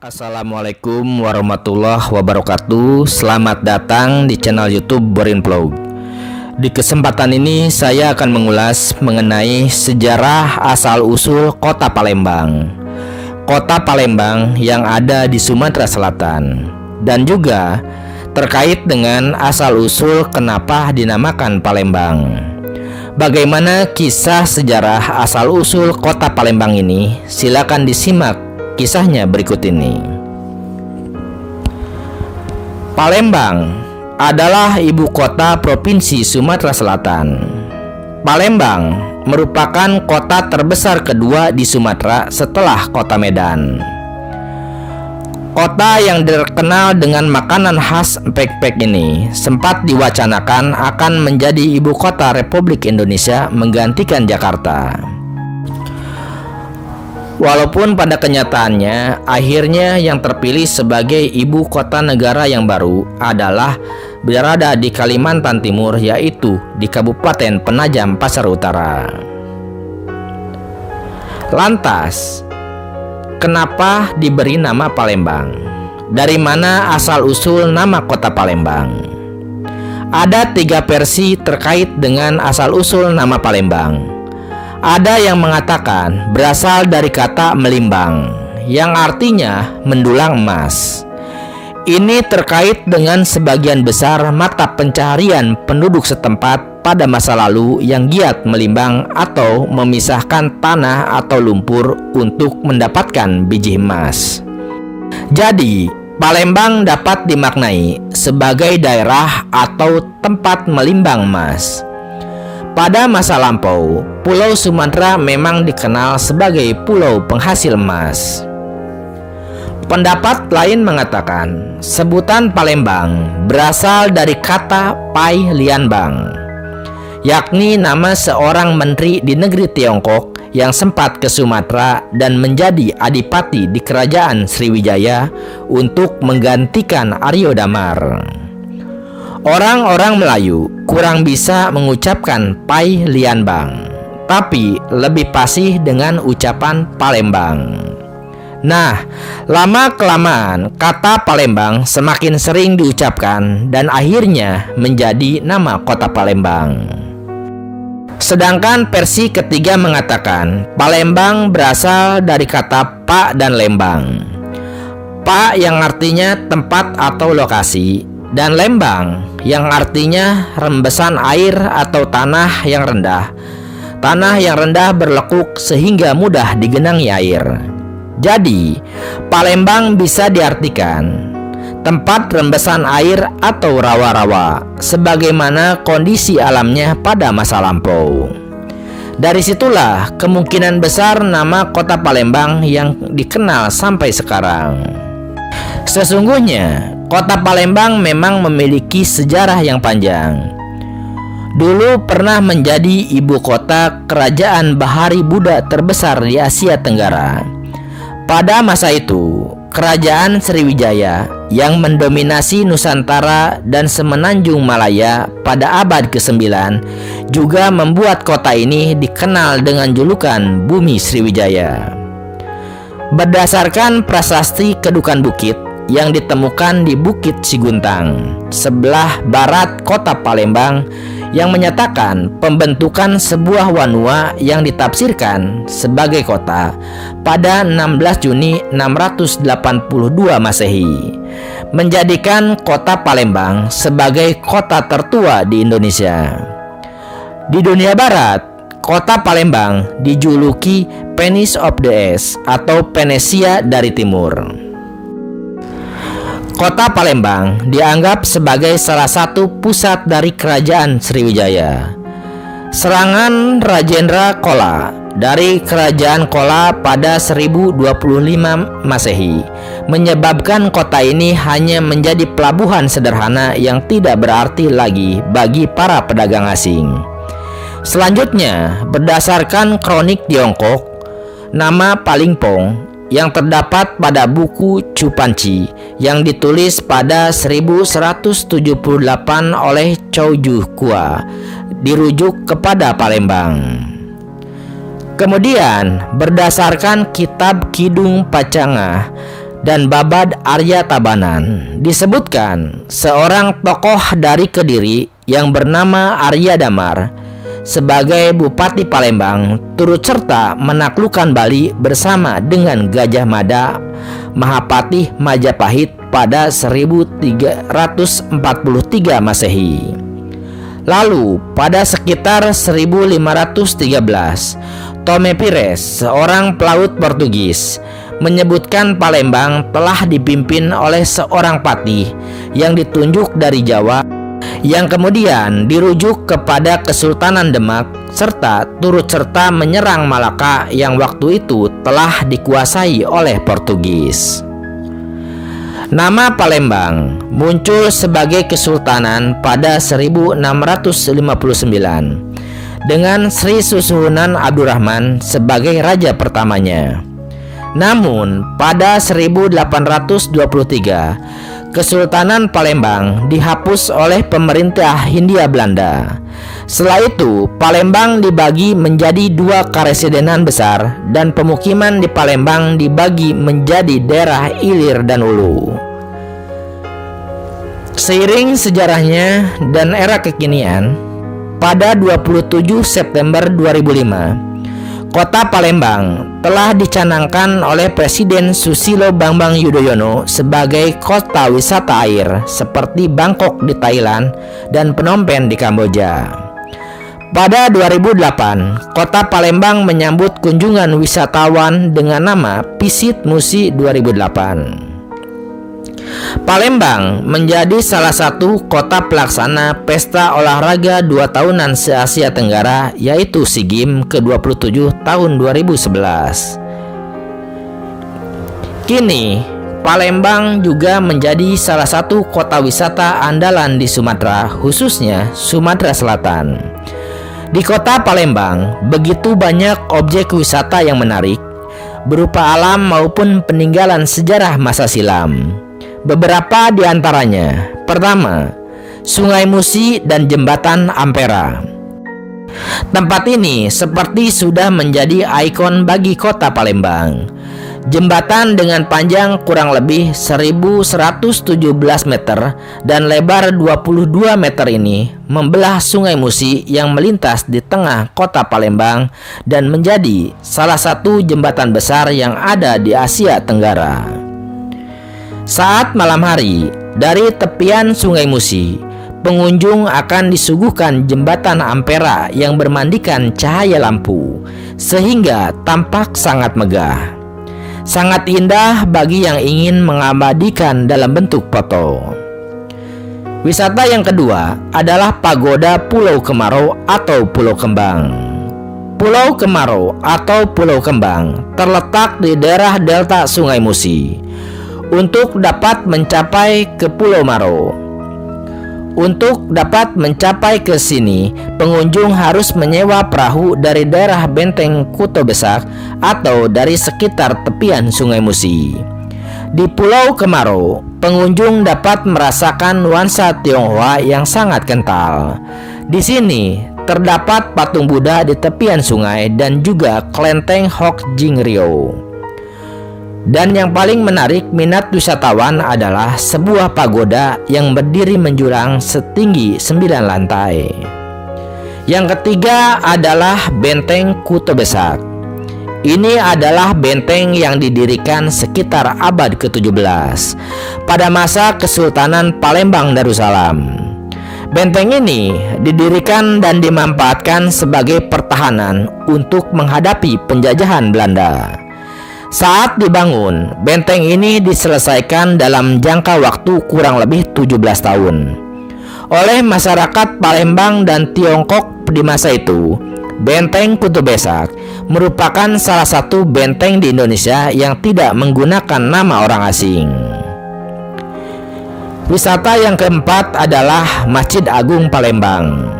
Assalamualaikum warahmatullahi wabarakatuh. Selamat datang di channel YouTube Borin Vlog. Di kesempatan ini saya akan mengulas mengenai sejarah asal-usul Kota Palembang. Kota Palembang yang ada di Sumatera Selatan, dan juga terkait dengan asal-usul kenapa dinamakan Palembang. Bagaimana kisah sejarah asal-usul Kota Palembang ini? Silakan disimak kisahnya berikut ini. Palembang adalah ibu kota Provinsi Sumatera Selatan. Palembang merupakan kota terbesar kedua di Sumatera setelah kota Medan. Kota yang terkenal dengan makanan khas empek-empek ini sempat diwacanakan akan menjadi ibu kota Republik Indonesia menggantikan Jakarta. Walaupun pada kenyataannya akhirnya yang terpilih sebagai ibu kota negara yang baru adalah berada di Kalimantan Timur, yaitu di Kabupaten Penajam Pasar Utara. Lantas, kenapa diberi nama Palembang? Dari mana asal-usul nama kota Palembang? Ada 3 versi terkait dengan asal-usul nama Palembang. Ada yang mengatakan berasal dari kata melimbang, yang artinya mendulang emas. Ini terkait dengan sebagian besar mata pencaharian penduduk setempat pada masa lalu yang giat melimbang atau memisahkan tanah atau lumpur untuk mendapatkan biji emas. Jadi, Palembang dapat dimaknai sebagai daerah atau tempat melimbang emas. Pada masa lampau, Pulau Sumatera memang dikenal sebagai pulau penghasil emas. Pendapat lain mengatakan, sebutan Palembang berasal dari kata Pai Lianbang, yakni nama seorang menteri di negeri Tiongkok yang sempat ke Sumatera dan menjadi adipati di kerajaan Sriwijaya untuk menggantikan Aryo Damar. Orang-orang Melayu kurang bisa mengucapkan Pai Lianbang, tapi lebih fasih dengan ucapan Palembang. Nah, lama-kelamaan kata Palembang semakin sering diucapkan dan akhirnya menjadi nama kota Palembang. Sedangkan versi ketiga mengatakan Palembang berasal dari kata Pak dan Lembang. Pak yang artinya tempat atau lokasi, dan Lembang yang artinya rembesan air atau tanah yang rendah. Tanah yang rendah berlekuk sehingga mudah digenangi air. Jadi, Palembang bisa diartikan tempat rembesan air atau rawa-rawa, sebagaimana kondisi alamnya pada masa lampau. Dari situlah kemungkinan besar nama kota Palembang yang dikenal sampai sekarang. Sesungguhnya, kota Palembang memang memiliki sejarah yang panjang. Dulu pernah menjadi ibu kota kerajaan Bahari Buddha terbesar di Asia Tenggara. Pada masa itu, kerajaan Sriwijaya yang mendominasi Nusantara dan Semenanjung Malaya pada abad ke-9 juga membuat kota ini dikenal dengan julukan Bumi Sriwijaya. Berdasarkan prasasti Kedukan Bukit yang ditemukan di Bukit Siguntang, sebelah barat kota Palembang, yang menyatakan pembentukan sebuah wanua yang ditafsirkan sebagai kota pada 16 Juni 682 Masehi, menjadikan kota Palembang sebagai kota tertua di Indonesia. Di dunia barat, kota Palembang dijuluki Venice of the East atau Venesia dari Timur. Kota Palembang dianggap sebagai salah satu pusat dari kerajaan Sriwijaya. Serangan Rajendra Chola dari kerajaan Chola pada 1025 Masehi menyebabkan kota ini hanya menjadi pelabuhan sederhana yang tidak berarti lagi bagi para pedagang asing. Selanjutnya, berdasarkan kronik Tiongkok, nama Palingpong yang terdapat pada buku Chupanchi yang ditulis pada 1178 oleh Chow Ju Kua dirujuk kepada Palembang. Kemudian berdasarkan kitab Kidung Pacanga dan Babad Arya Tabanan. Disebutkan seorang tokoh dari Kediri yang bernama Arya Damar sebagai Bupati Palembang turut serta menaklukkan Bali bersama dengan Gajah Mada Mahapatih Majapahit pada 1343 Masehi. Lalu pada sekitar 1513, Tome Pires, seorang pelaut Portugis, menyebutkan Palembang telah dipimpin oleh seorang patih yang ditunjuk dari Jawa, yang kemudian dirujuk kepada Kesultanan Demak serta turut serta menyerang Malaka yang waktu itu telah dikuasai oleh Portugis. Nama Palembang muncul sebagai kesultanan pada 1659 dengan Sri Susuhunan Abdurrahman sebagai raja pertamanya. Namun pada 1823 Kesultanan Palembang dihapus oleh pemerintah Hindia Belanda. Setelah itu, Palembang dibagi menjadi 2 karesidenan besar dan pemukiman di Palembang dibagi menjadi daerah Ilir dan Ulu. Seiring sejarahnya dan era kekinian, pada 27 September 2005, Kota Palembang telah dicanangkan oleh Presiden Susilo Bambang Yudhoyono sebagai kota wisata air seperti Bangkok di Thailand dan Phnom Penh di Kamboja. Pada 2008, Kota Palembang menyambut kunjungan wisatawan dengan nama Visit Musi 2008. Palembang menjadi salah satu kota pelaksana pesta olahraga 2 tahunan se-Asia Tenggara, yaitu SEA Games ke-27 tahun 2011. Kini, Palembang juga menjadi salah satu kota wisata andalan di Sumatera, khususnya Sumatera Selatan. Di kota Palembang, begitu banyak objek wisata yang menarik, berupa alam maupun peninggalan sejarah masa silam. Beberapa di antaranya: pertama, Sungai Musi dan Jembatan Ampera. Tempat ini seperti sudah menjadi ikon bagi kota Palembang. Jembatan dengan panjang kurang lebih 1117 meter dan lebar 22 meter ini membelah Sungai Musi yang melintas di tengah kota Palembang dan menjadi salah satu jembatan besar yang ada di Asia Tenggara. Saat malam hari, dari tepian Sungai Musi, pengunjung akan disuguhkan jembatan Ampera yang bermandikan cahaya lampu, sehingga tampak sangat megah. Sangat indah bagi yang ingin mengabadikan dalam bentuk foto. Wisata yang kedua adalah Pagoda Pulau Kemarau atau Pulau Kembang. Pulau Kemarau atau Pulau Kembang terletak di daerah delta Sungai Musi. Untuk dapat mencapai ke Pulau Maro, untuk dapat mencapai ke sini, pengunjung harus menyewa perahu dari daerah Benteng Kuto Besak atau dari sekitar tepian Sungai Musi. Di Pulau Kemarau, pengunjung dapat merasakan nuansa Tionghoa yang sangat kental. Di sini terdapat patung Buddha di tepian sungai dan juga kelenteng Hok Jing Rio. Dan yang paling menarik minat wisatawan adalah sebuah pagoda yang berdiri menjulang setinggi 9 lantai. Yang ketiga adalah Benteng Kuto Besak. Ini adalah benteng yang didirikan sekitar abad ke-17 pada masa Kesultanan Palembang Darussalam. Benteng ini didirikan dan dimanfaatkan sebagai pertahanan untuk menghadapi penjajahan Belanda. Saat dibangun, benteng ini diselesaikan dalam jangka waktu kurang lebih 17 tahun. Oleh masyarakat Palembang dan Tiongkok di masa itu, Benteng Kuto Besak merupakan salah satu benteng di Indonesia yang tidak menggunakan nama orang asing. Wisata yang keempat adalah Masjid Agung Palembang.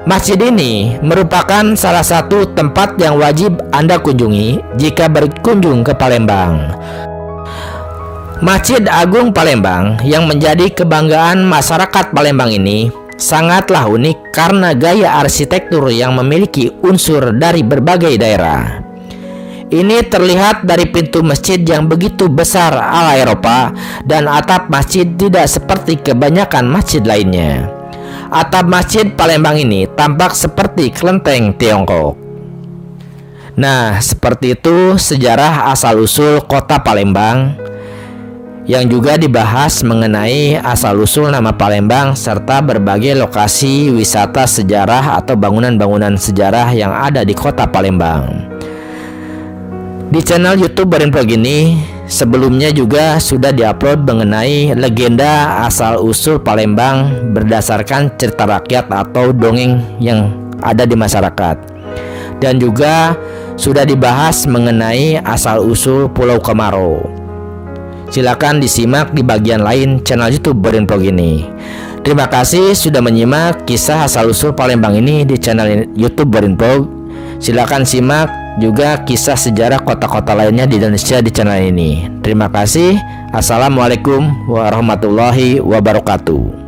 Masjid ini merupakan salah satu tempat yang wajib Anda kunjungi jika berkunjung ke Palembang. Masjid Agung Palembang yang menjadi kebanggaan masyarakat Palembang ini sangatlah unik karena gaya arsitektur yang memiliki unsur dari berbagai daerah. Ini terlihat dari pintu masjid yang begitu besar ala Eropa dan atap masjid tidak seperti kebanyakan masjid lainnya. Atap masjid Palembang ini tampak seperti kelenteng Tiongkok. Nah, seperti itu sejarah asal-usul kota Palembang, yang juga dibahas mengenai asal-usul nama Palembang serta berbagai lokasi wisata sejarah atau bangunan-bangunan sejarah yang ada di kota Palembang. Di channel YouTube Berinvlog ini sebelumnya juga sudah diupload mengenai legenda asal-usul Palembang berdasarkan cerita rakyat atau dongeng yang ada di masyarakat. Dan juga sudah dibahas mengenai asal-usul Pulau Kemaro. Silakan disimak di bagian lain channel YouTube Berinvlog ini. Terima kasih sudah menyimak kisah asal-usul Palembang ini di channel YouTube Berinvlog. Silakan simak juga kisah sejarah kota-kota lainnya di Indonesia di channel ini. Terima kasih. Assalamualaikum warahmatullahi wabarakatuh.